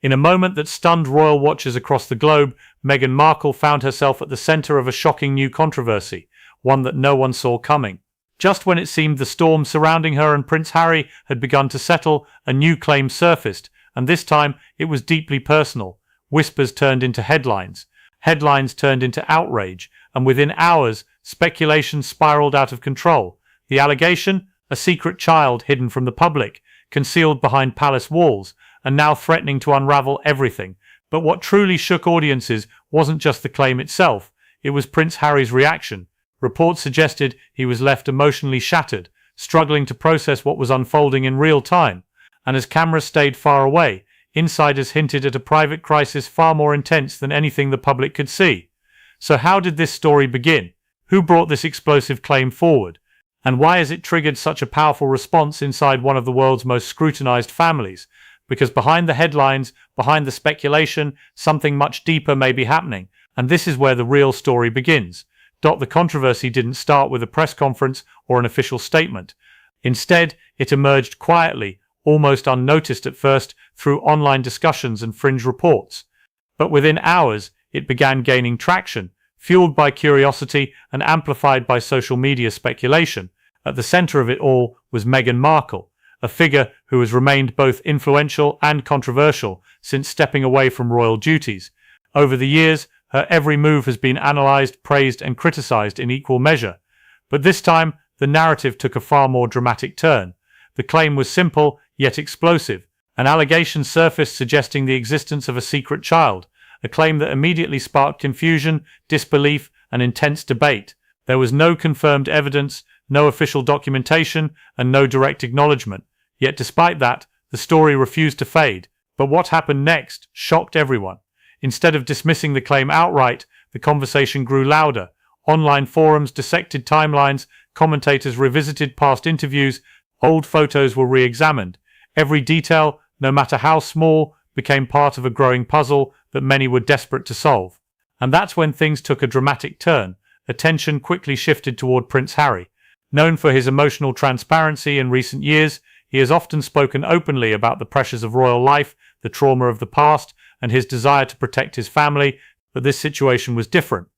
In a moment that stunned royal watchers across the globe, Meghan Markle found herself at the center of a shocking new controversy, one that no one saw coming. Just when it seemed the storm surrounding her and Prince Harry had begun to settle, a new claim surfaced, and this time it was deeply personal. Whispers turned into headlines. Headlines turned into outrage, and within hours, speculation spiraled out of control. The allegation? A secret child hidden from the public, concealed behind palace walls, and now threatening to unravel everything. But what truly shook audiences wasn't just the claim itself, it was Prince Harry's reaction. Reports suggested he was left emotionally shattered, struggling to process what was unfolding in real time. And as cameras stayed far away, insiders hinted at a private crisis far more intense than anything the public could see. So how did this story begin? Who brought this explosive claim forward? And why has it triggered such a powerful response inside one of the world's most scrutinized families? Because behind the headlines, behind the speculation, something much deeper may be happening. And this is where the real story begins. The controversy didn't start with a press conference or an official statement. Instead, it emerged quietly, almost unnoticed at first, through online discussions and fringe reports. But within hours, it began gaining traction, fueled by curiosity and amplified by social media speculation. At the center of it all was Meghan Markle, a figure who has remained both influential and controversial since stepping away from royal duties. Over the years, her every move has been analyzed, praised, and criticized in equal measure. But this time, the narrative took a far more dramatic turn. The claim was simple, yet explosive. An allegation surfaced suggesting the existence of a secret child, a claim that immediately sparked confusion, disbelief, and intense debate. There was no confirmed evidence, no official documentation, and no direct acknowledgement. Yet despite that, the story refused to fade. But what happened next shocked everyone. Instead of dismissing the claim outright, the conversation grew louder. Online forums dissected timelines, commentators revisited past interviews, old photos were re-examined. Every detail, no matter how small, became part of a growing puzzle that many were desperate to solve. And that's when things took a dramatic turn. Attention quickly shifted toward Prince Harry. Known for his emotional transparency in recent years, he has often spoken openly about the pressures of royal life, the trauma of the past, and his desire to protect his family, but this situation was different.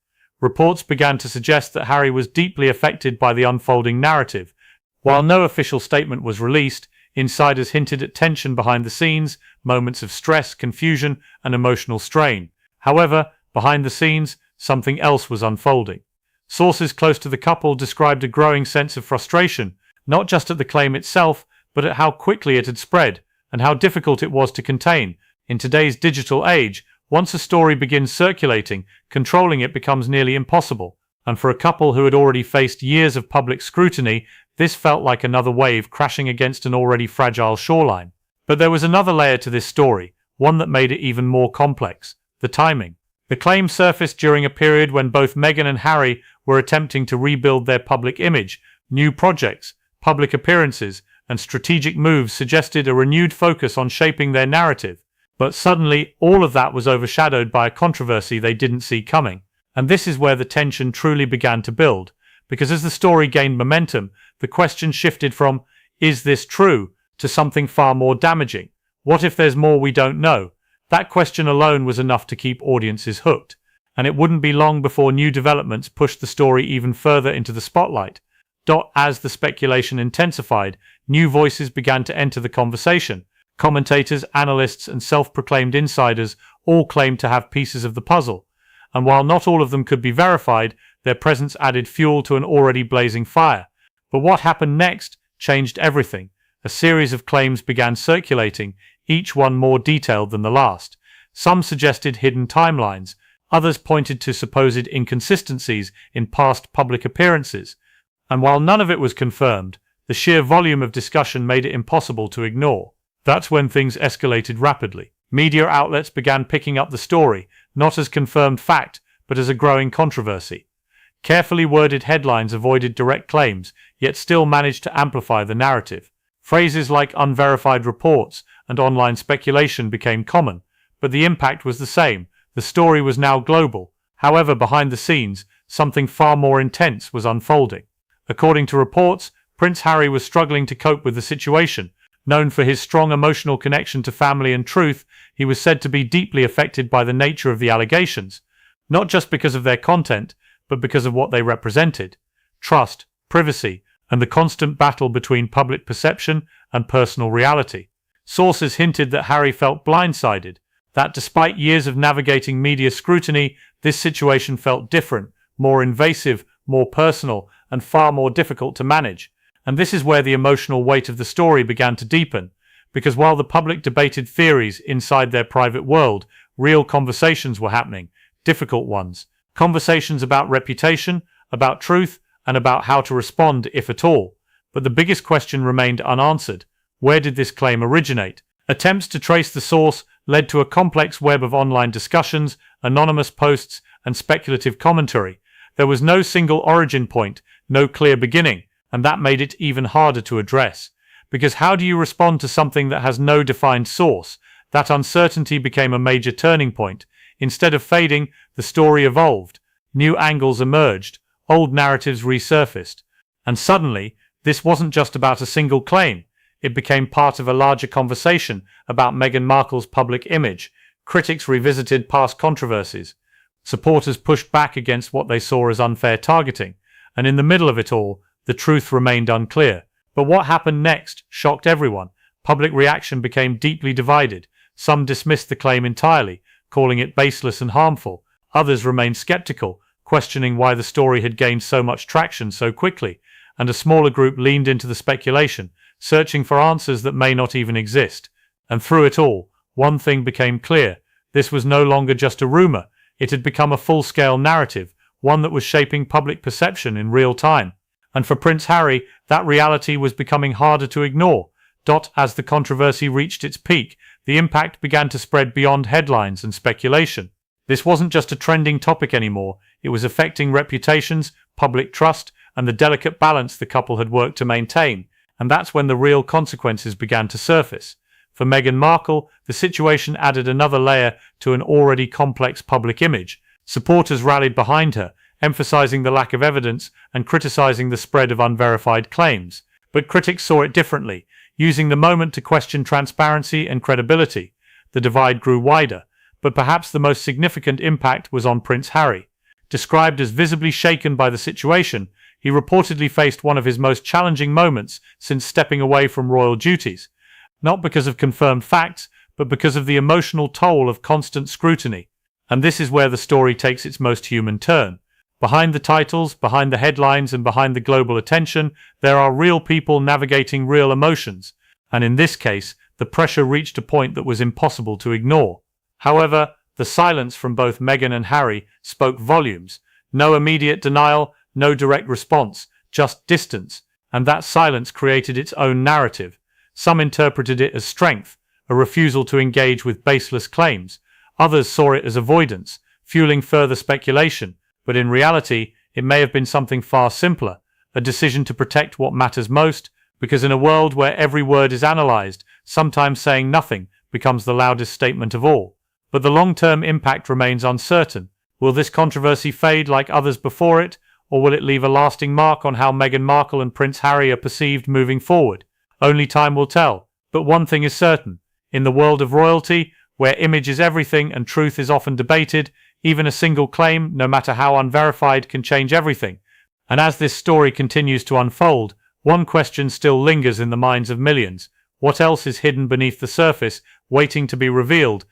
Reports began to suggest that Harry was deeply affected by the unfolding narrative. While no official statement was released, insiders hinted at tension behind the scenes, moments of stress, confusion, and emotional strain. However, behind the scenes, something else was unfolding. Sources close to the couple described a growing sense of frustration, not just at the claim itself, but at how quickly it had spread, and how difficult it was to contain. In today's digital age, once a story begins circulating, controlling it becomes nearly impossible. And for a couple who had already faced years of public scrutiny, this felt like another wave crashing against an already fragile shoreline. But there was another layer to this story, one that made it even more complex: the timing. The claim surfaced during a period when both Meghan and Harry were attempting to rebuild their public image. New projects, public appearances, and strategic moves suggested a renewed focus on shaping their narrative. But suddenly, all of that was overshadowed by a controversy they didn't see coming. And this is where the tension truly began to build. Because as the story gained momentum, the question shifted from, is this true, to something far more damaging. What if there's more we don't know? That question alone was enough to keep audiences hooked. And it wouldn't be long before new developments pushed the story even further into the spotlight. As the speculation intensified, new voices began to enter the conversation. Commentators, analysts, and self-proclaimed insiders all claimed to have pieces of the puzzle. And while not all of them could be verified, their presence added fuel to an already blazing fire. But what happened next changed everything. A series of claims began circulating, each one more detailed than the last. Some suggested hidden timelines, others pointed to supposed inconsistencies in past public appearances. And while none of it was confirmed, the sheer volume of discussion made it impossible to ignore. That's when things escalated rapidly. Media outlets began picking up the story, not as confirmed fact, but as a growing controversy. Carefully worded headlines avoided direct claims, yet still managed to amplify the narrative. Phrases like unverified reports and online speculation became common, but the impact was the same. The story was now global. However, behind the scenes, something far more intense was unfolding. According to reports, Prince Harry was struggling to cope with the situation. Known for his strong emotional connection to family and truth, he was said to be deeply affected by the nature of the allegations, not just because of their content, but because of what they represented: trust, privacy, and the constant battle between public perception and personal reality. Sources hinted that Harry felt blindsided, that despite years of navigating media scrutiny, this situation felt different, more invasive, more personal, and far more difficult to manage. And this is where the emotional weight of the story began to deepen, because while the public debated theories inside their private world, real conversations were happening, difficult ones. Conversations about reputation, about truth, and about how to respond, if at all. But the biggest question remained unanswered. Where did this claim originate? Attempts to trace the source led to a complex web of online discussions, anonymous posts, and speculative commentary. There was no single origin point, no clear beginning, and that made it even harder to address. Because how do you respond to something that has no defined source? That uncertainty became a major turning point. Instead of fading, the story evolved. New angles emerged, old narratives resurfaced. And suddenly, this wasn't just about a single claim. It became part of a larger conversation about Meghan Markle's public image. Critics revisited past controversies. Supporters pushed back against what they saw as unfair targeting. And in the middle of it all, the truth remained unclear. But what happened next shocked everyone. Public reaction became deeply divided. Some dismissed the claim entirely, calling it baseless and harmful. Others remained skeptical, questioning why the story had gained so much traction so quickly. And a smaller group leaned into the speculation, searching for answers that may not even exist. And through it all, one thing became clear. This was no longer just a rumor. It had become a full-scale narrative, one that was shaping public perception in real time. And for Prince Harry, that reality was becoming harder to ignore. As the controversy reached its peak, the impact began to spread beyond headlines and speculation. This wasn't just a trending topic anymore. It was affecting reputations, public trust, and the delicate balance the couple had worked to maintain. And that's when the real consequences began to surface. For Meghan Markle, the situation added another layer to an already complex public image. Supporters rallied behind her, emphasizing the lack of evidence and criticizing the spread of unverified claims. But critics saw it differently, using the moment to question transparency and credibility. The divide grew wider, but perhaps the most significant impact was on Prince Harry. Described as visibly shaken by the situation, he reportedly faced one of his most challenging moments since stepping away from royal duties. Not because of confirmed facts, but because of the emotional toll of constant scrutiny. And this is where the story takes its most human turn. Behind the titles, behind the headlines, and behind the global attention, there are real people navigating real emotions. And in this case, the pressure reached a point that was impossible to ignore. However, the silence from both Meghan and Harry spoke volumes. No immediate denial, no direct response, just distance. And that silence created its own narrative. Some interpreted it as strength, a refusal to engage with baseless claims. Others saw it as avoidance, fueling further speculation. But in reality, it may have been something far simpler, a decision to protect what matters most, because in a world where every word is analyzed, sometimes saying nothing becomes the loudest statement of all. But the long-term impact remains uncertain. Will this controversy fade like others before it, or will it leave a lasting mark on how Meghan Markle and Prince Harry are perceived moving forward? Only time will tell. But one thing is certain. In the world of royalty, where image is everything and truth is often debated, even a single claim, no matter how unverified, can change everything. And as this story continues to unfold, one question still lingers in the minds of millions. What else is hidden beneath the surface, waiting to be revealed?